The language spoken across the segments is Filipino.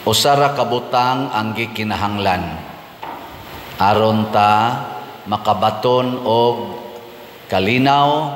Usa ra ka butang ang gikinahanglan aron ta makabaton og kalinaw,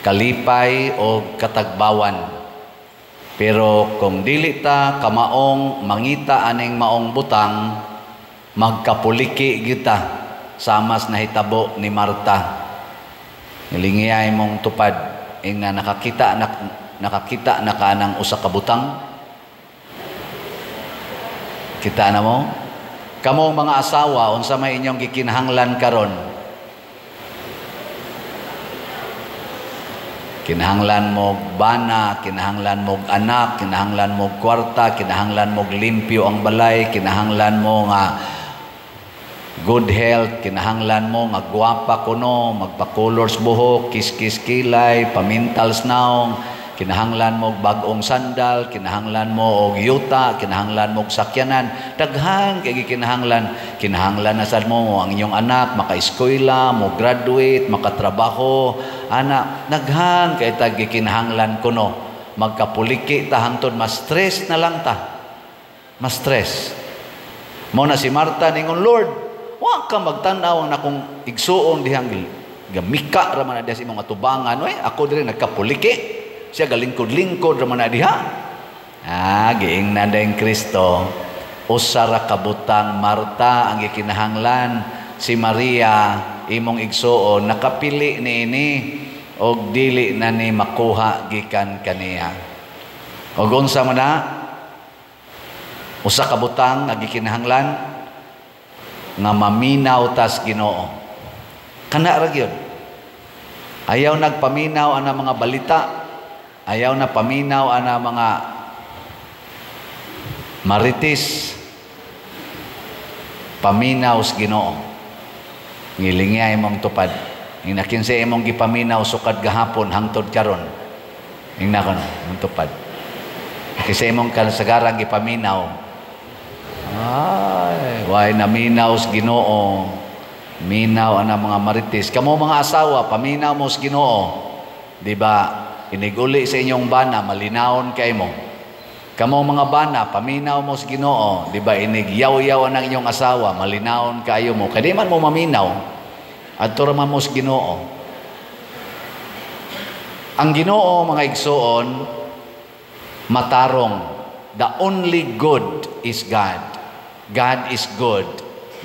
kalipay o katagbawan. Pero kung dili ta kamaong mangita aning maong butang, magkapuliki kita samas nahitabo ni Marta. Nilingiyay mong tupad nga nakakita na kanang usa ka butang. Kita na mo? Kamo mga asawa, unsa may inyong gikinahanglan karon? Kinahanglan mo bana, kinahanglan mo anak, kinahanglan mo kwarta, kinahanglan mo limpyo ang balay, kinahanglan mo nga good health, kinahanglan mo nga gwapa kuno, magpa-colors buhok, kiskis kilay, pamintals naong, kinahanglan mo bagong sandal, kinahanglan mo og yuta, kinahanglan mo og sakyanan, daghan kay kinahanglan. Kinahanglan na sad mo ang inyong anak maka-eskwela, mo graduate, makatrabaho, anak, daghan kay tag kinahanglan kuno. Magkapuliki ta hangtod mas stress na lang ta. Mas stress. Mao na si Marta ningon, Lord, wa ka magtan-aw na kung igsuon dihang gamika ra man diha sa imong atubangan, oy, ako diri nagkapuliki. Siya galingkod-lingkod raman na diha. Giingnan dayong Kristo. Usa ra ka butang, Marta ang gikinahanglan, si Maria imong igsuon nakapili niini og dili na ni makuha gikan kaniya. Og unsa man na? Usa ka butang nga gikinahanglan nga maminaw tas Ginoo. Kana ra gyud. Ayaw nagpaminaw ana mga balita. Ayaw na paminaw ana mga maritis. Paminaw sa Ginoo. Ngilingya imong tupad. Nginakinsa imong gipaminaw sukad gahapon hangtod karon. Ingna kono imong tupad. Kasi imong kasagarang gipaminaw. Ay, why naminaw sa Ginoo. Minaw ana mga maritis. Kamo mga asawa, paminaw mo sa Ginoo. Di ba? Iniguli sa inyong bana, malinawon kay mo. Kamo mga bana, paminaw mo sa Ginoo, di ba inigyaw-yaw ang inyong asawa, malinawon kayo mo. Kadi man mo maminaw, at turaman mo sa Ginoo. Ang Ginoo, mga igsoon, matarong. The only good is God. God is good.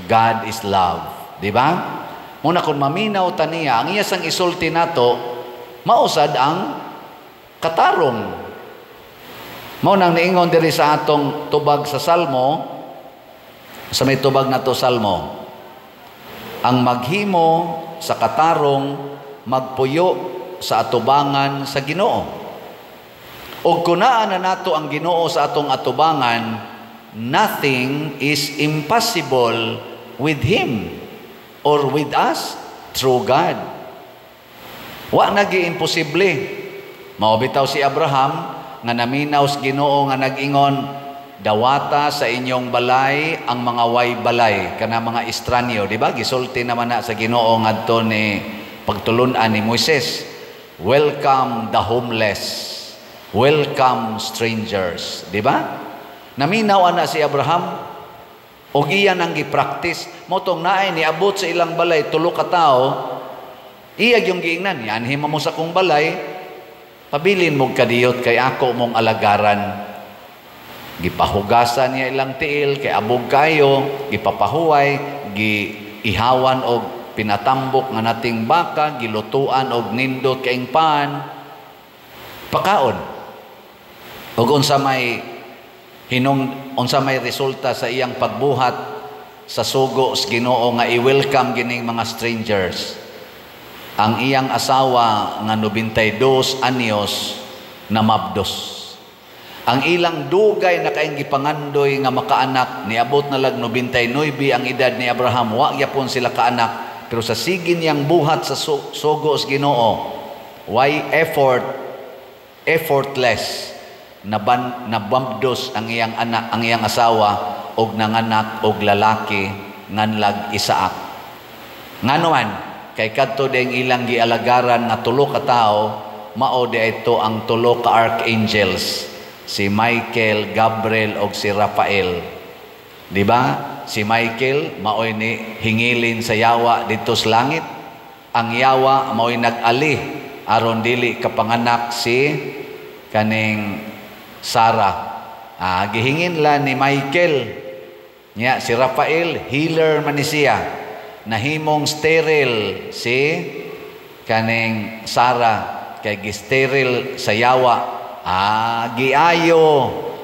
God is love. Di ba? Muna kung maminaw taniya, ang iyasang isulti nato, mausad ang katarong. Mao nang niingon diri sa atong tubag sa Salmo, sa may tubag na to Salmo, ang maghimo sa katarong magpuyo sa atubangan sa Ginoo. Og kunaan na nato ang Ginoo sa atong atubangan, nothing is impossible with Him or with us through God. Wa nagi imposible. Mao bitaw si Abraham nga naminaw sa Ginoo nga nag-ingon, dawata sa inyong balay ang mga way balay kana mga estranyo, di ba? Gisulti naman na sa Ginoo ngadto ni pagtulun-an ni Moises. Welcome the homeless. Welcome strangers, di ba? Naminaw ana si Abraham og iyan ang gi-practice. Motong naay niabot sa ilang balay tulo ka tawo, iyag yung giingnan, yanhima mo sa kong balay, pabilin mong kadiyot kay ako mong alagaran. Gipahugasan niya ilang tiil, kay abog kayo, gipapahuway, giihawan og pinatambok nga nating baka, gilutuan og nindot kaing pan, pakaon. Og unsa may resulta sa iyang pagbuhat sa sugo sa Ginoo nga i-welcome gining mga strangers. Ang iyang asawa nga 92 anyos na mabdos. Ang ilang dugay na kaing gipangandoy nga makaanak, niabot na lag 99 ang edad ni Abraham, wa gyapon sila kaanak, pero sa sige niyang buhat sa sugo sa Ginoo, why effortless nabamdos ang iyang anak, ang iyang asawa og nanganak og lalaki nganlag Isaak. Nganuman kay kadto ding ilang gialagaran na tulo ka tawo, mao di ito ang tulo ka archangels Si Michael, Gabriel o si Rafael. Di ba? Si Michael maoy ni hingilin sa yawa dito sa langit. Ang yawa maoy nag-ali aron dili kapanganak si kaning Sarah. Gihingin la ni Michael. Nya si Rafael healer man ni siya. Nahimong sterile si kaning Sarah kay gisteril sa yawa. Giayo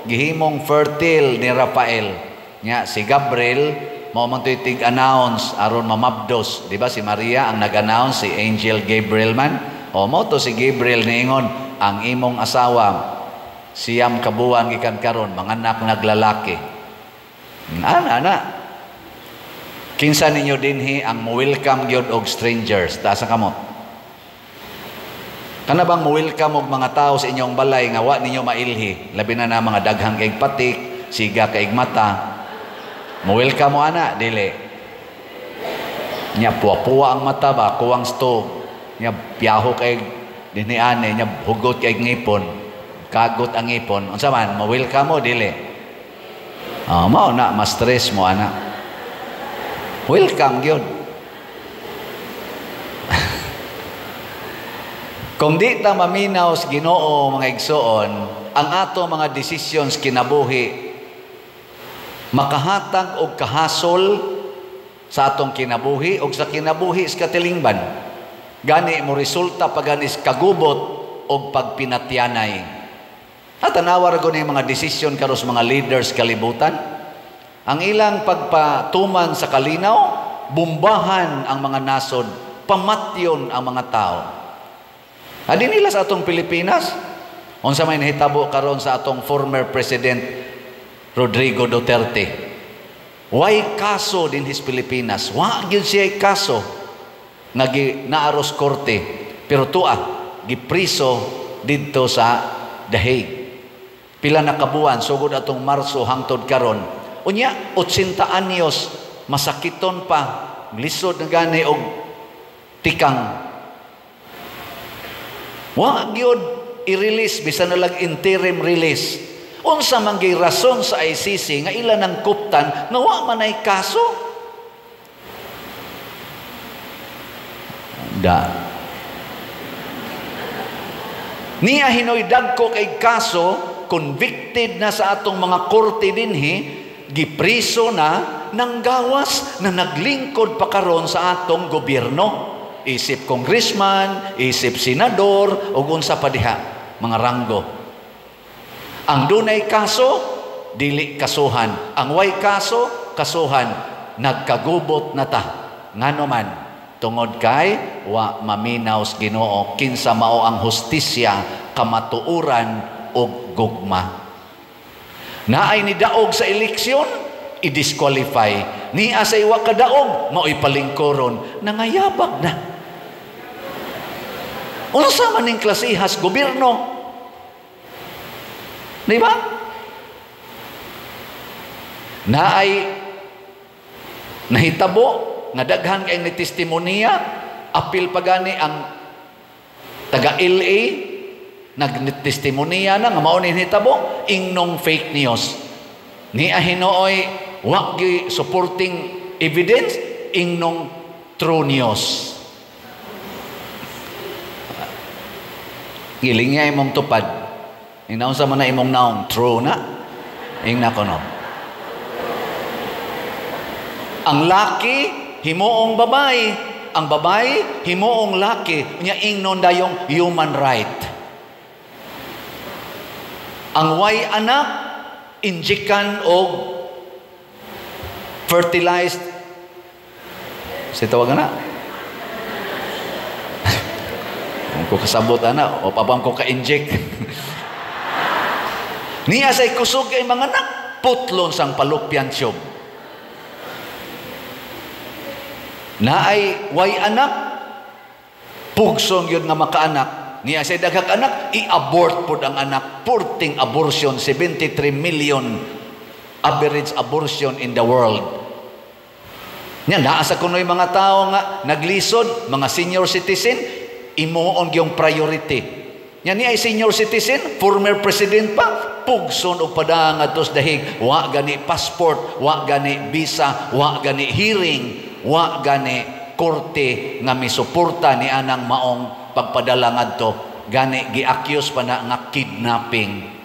gihimong fertile ni Rafael. Nya si Gabriel mao man toy tig-announce aron mamabdos, di ba? Si Maria ang nag-announce, si Angel Gabriel man. O mo to si Gabriel niingon, ang imong asawa siyam kabuan gikan karon manganak naglalaki. Ana. Kinsa ninyo dinhi ang welcome gyud og strangers? Taas ang kamot. Kana bang welcome og mga tao sa inyong balay nga wa ninyo mailhi? Labi na mga daghang kaig patik, siga kaig mata. Welcome mo ana, dili. Nya puwa-puwa ang mata ba, kuwang stove. Nya piyaho kaig dinhi ane, nya hugot kaig ngipon. Kagot ang ngipon. Unsa man, welcome mo dili. Mao na ma-stress mo ana. Welcome gyud. Kung di ta maminaw sa Ginoo mga igsoon, ang ato mga decisions kinabuhi makahatag og kahasol sa atong kinabuhi og sa kinabuhi sa katilingban. Gani mo resulta paganis kagubot og pagpinatyanay. At tanawar ko na mga desisyon karos mga leaders kalibutan. Ang ilang pagpatuman sa kalinaw, bumbahan ang mga nasod, pamatyon ang mga tao. Adi nila sa atong Pilipinas, unsa may nahitabo karon sa atong former President Rodrigo Duterte. Why kaso din his Pilipinas? Wa gyud siya kaso nga naaros korte, pero gipriso didto sa The Hague. Pila na kabuan sugod atong Marso hangtod karon. Unya 80 anyos masakiton pa, lisod na gani og tikang. Wa gyud i-release bisan na lang interim release. Unsa man gyud rason sa ICC nga ila nang kuptan nga wa man ay kaso? Niya hinoy dagko kay kaso, convicted na sa atong mga korte dinhi, gipriso na nang gawas na naglingkod pa karon sa atong gobyerno. Isip congressman, isip senador, o unsa pa diha, mga ranggo. Ang dunay kaso, dili kasuhan. Ang way kaso, kasuhan. Nagkagubot na ta. Ngano man, tungod kay, wa maminaw sa Ginoo, kinsa mao ang hustisya, kamatuuran, o gugma. Naay ni daog sa eleksyon, i-disqualify. Ni sa iwa kadaog, mao'y palingkoron, nangayabag na. Unsa man ning klasihas gobyerno? Di ba? Naay nahitabo nga daghan kay ni testimonya, apil pagani ang taga LA nagtestimonya na nga mao ni hitabo ingnong fake news. Ni ahinooy wa gi supporting evidence ingnong true news. Giling niya imong tupad. Inaunsa man na imong naong true na. Ing nakono. Ang laki himuong babae, ang babae himuong laki, nya ingnon dayong human right. Ang way anak injekan og fertilized si tawag na ko kasabot ana o papam ko ka-inject. Niya say kusog kay mga anak putlon sang palupyan tiyog. Naay way anak pugsong yun nga makaanak. Niya say daghang anak i-abort pud ang anak. Purting abortion, 73 million average abortion in the world. Nya naa sa kunoy mga tao nga naglisod, mga senior citizen, imuon yung priority. Yan ni ay senior citizen, former president pa, pugson o padang atos dahig, wa gani passport, wa gani visa, wa gani hearing, wa gani korte nga misuporta ni anang maong pagpadala ngadto, gani gi-accuse pa na nga kidnapping.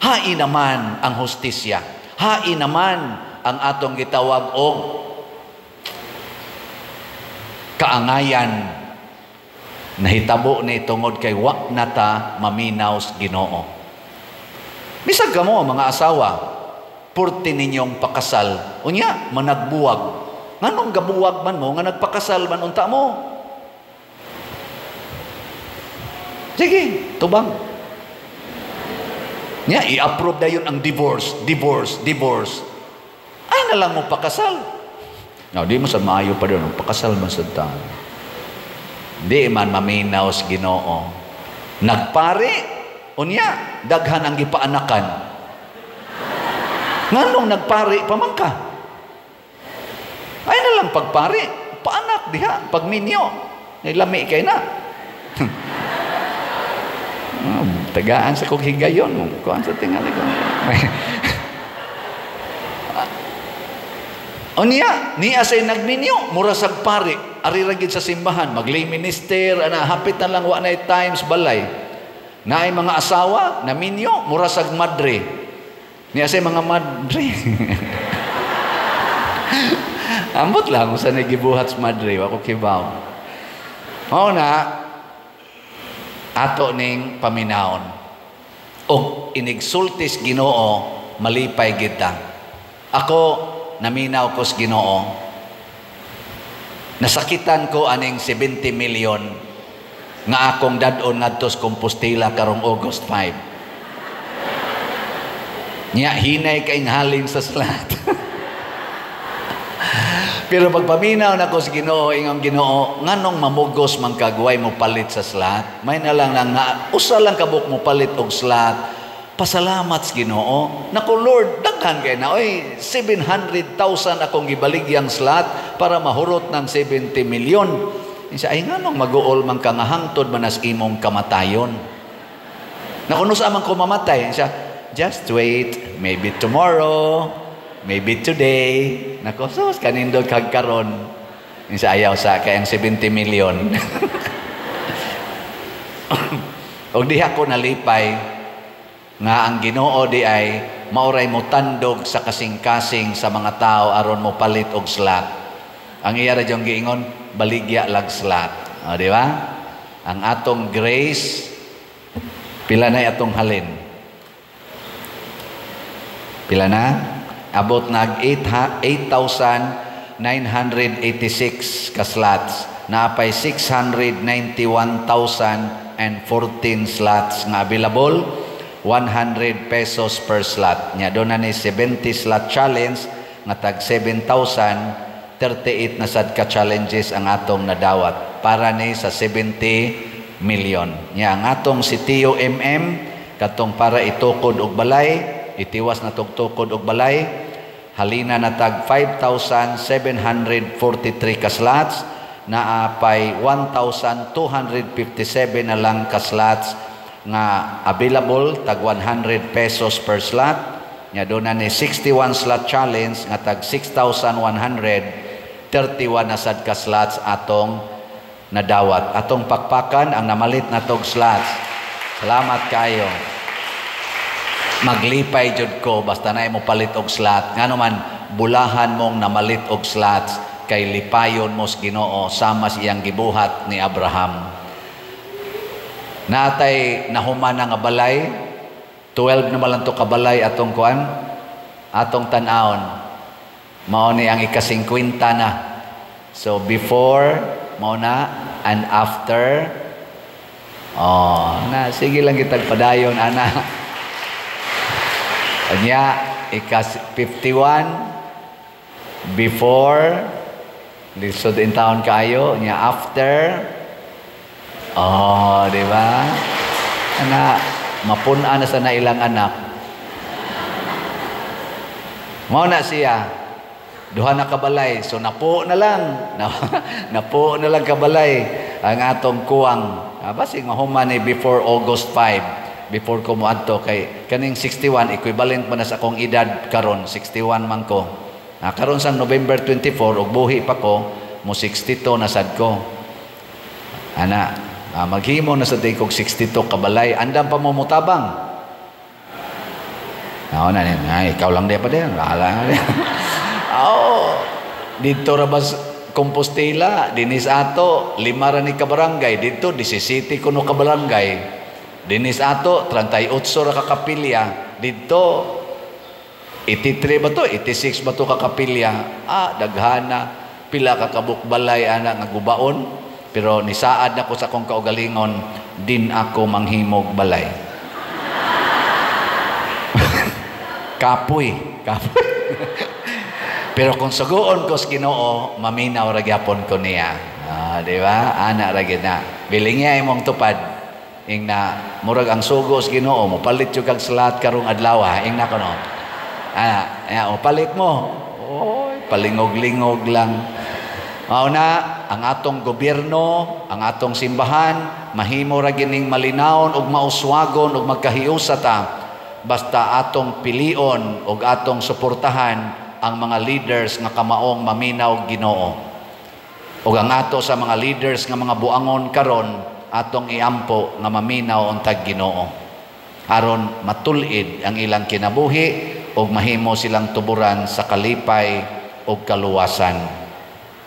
Hain naman ang hustisya. Hain naman ang atong gitawag og kaangayan. Nahitabo ni tungod kay wa nata maminaw sa Ginoo. Bisag kamo mga asawa, purti ninyong pakasal, unya managbuwag. Nganong gabuwag man mo nga nagpakasal man unta mo? Sige, tubang. Nya i-approve dayon ang divorce. Ay na lang mo pakasal. Now, di mo sa maayo pa doon, pakasal man sa tao. Di man maminaw sa Ginoo. Nagpari, unya, daghan ang gipaanakan. Nganong nagpari pamangka? Ay na lang pagpari, paanak diha, pagminyo. Nilami kay na. Tagaan sa kong higayon. Kuan sa tingali ko. Unya, niya say nagminyo, mura sag pari, ari ra gid sa simbahan, maglay minister, ana hapit na lang wa na times balay. Naay mga asawa na minyo, mura sag madre. Niya say mga madre. Ambot lang sa nagibuhat sa madre, wa ko kibaw. Mao na ato ning paminawon. Og inigsultis Ginoo, malipay kita. Ako naminaw ko sa Ginoo. Nasakitan ko aning 70 million nga akong dadon ngadto sa Compostela karong August 5. Nya hinay kay halin sa slat. Pero pagpaminaw na ko sa Ginoo, ingong Ginoo, nganong mamugos man kagway mo palit sa slat? May na lang nga usa lang kabuk mo palit og slat. Pasalamat sa Ginoo. Naku Lord, daghan kay na, oy, 700,000 akong gibaligyang slot para mahurot ng 70 million. Isa, ay nga nung mag-uol man ka nga hangtod manas imong kamatayon. Naku, no saan man ko mamatay? Isa, just wait, maybe tomorrow, maybe today. Naku, sus, kanindot kagkaron. Isa, ayaw sa kayang 70 million. O diha ko nalipay, nga ang Ginoo di ay mauray mo tandog sa kasing-kasing sa mga tao aron mo palit og slot. Ang iya ra jong giingon, baligya lag slot. O di ba? Ang atong grace pila na atong halin? Pila na? Abot nag 8,986 ka slots. Naapay 691,014 slots nga available. 100 pesos per slot. Nya doon na ni 70 slot challenge nga tag 7,000, 38 na sad ka challenges ang atong nadawat para ni sa 70 million. Nya ang atong si Tio katong para itukod og balay, itiwas na tukod og balay, halina na tag 5,743 ka slots, naapay 1,257 na lang ka slots nga available tag 100 pesos per slot. Nya doon na ni 61 slot challenge nga tag 6,131 na sad ka slots atong nadawat. Atong pakpakan ang namalit na tog slots. Salamat kayo. Maglipay jud ko basta na mo palit og slot. Ngano man bulahan mong namalit og slots kay lipayon mo sa Ginoo sama siyang gibuhat ni Abraham. Natay nahuman nga balay, 12 naman lang to kabalay atong kuan, atong tan-aon. Mao ni ang ika-50 na. So before, mao na, and after. Oh, na sige lang kitag padayon ana. Anya ika-51 before, lisod in taon kayo, nya after. Oh, di ba? Ana, mapuna na sa nailang anak. Mao na siya. Duha na kabalay. So napo na lang. Napo na lang kabalay ang atong kuwang. Basig mahuman ni before August 5. before ko moadto kay kaning 61 equivalent man na sa akong edad karon 61 man ko. Karon sang November 24 ug buhi pa ko mo 62 na sad ko. Ana, maghimo na sa day kog 62 kabalay andam pa mo mutabang. Na ikaw lang di pa din. Bahala nga. Dito ra bas Compostela, dinis ato 5 ra ni ka barangay, dito 17 kuno ka barangay. Dinis ato 38 ra ka kapilya, dito 83 ba to? 86 ba to ka kapilya? Daghana pila ka kabukbalay ana nga gubaon. Pero nisaad na ko sa akong kaugalingon, din ako manghimog balay. Kapoy. Pero kung suguon ko sa Ginoo, maminaw ra gyapon ko niya. Di ba? Ana ra gyud na. Biling niya imong tupad. Ing na murag ang sugo sa Ginoo mo palit jud kag salat karong adlaw ing na kuno. Ana, palit mo. Oy, palingog-lingog lang. Mao na ang atong gobyerno, ang atong simbahan, mahimo ra gining malinawon ug mauswagon ug magkahiusa ta basta atong pilion ug atong suportahan ang mga leaders nga kamaong maminaw Ginoo. Ug ang ato sa mga leaders nga mga buangon karon atong iampo nga maminaw untag Ginoo. Aron matulid ang ilang kinabuhi ug mahimo silang tuburan sa kalipay ug kaluwasan.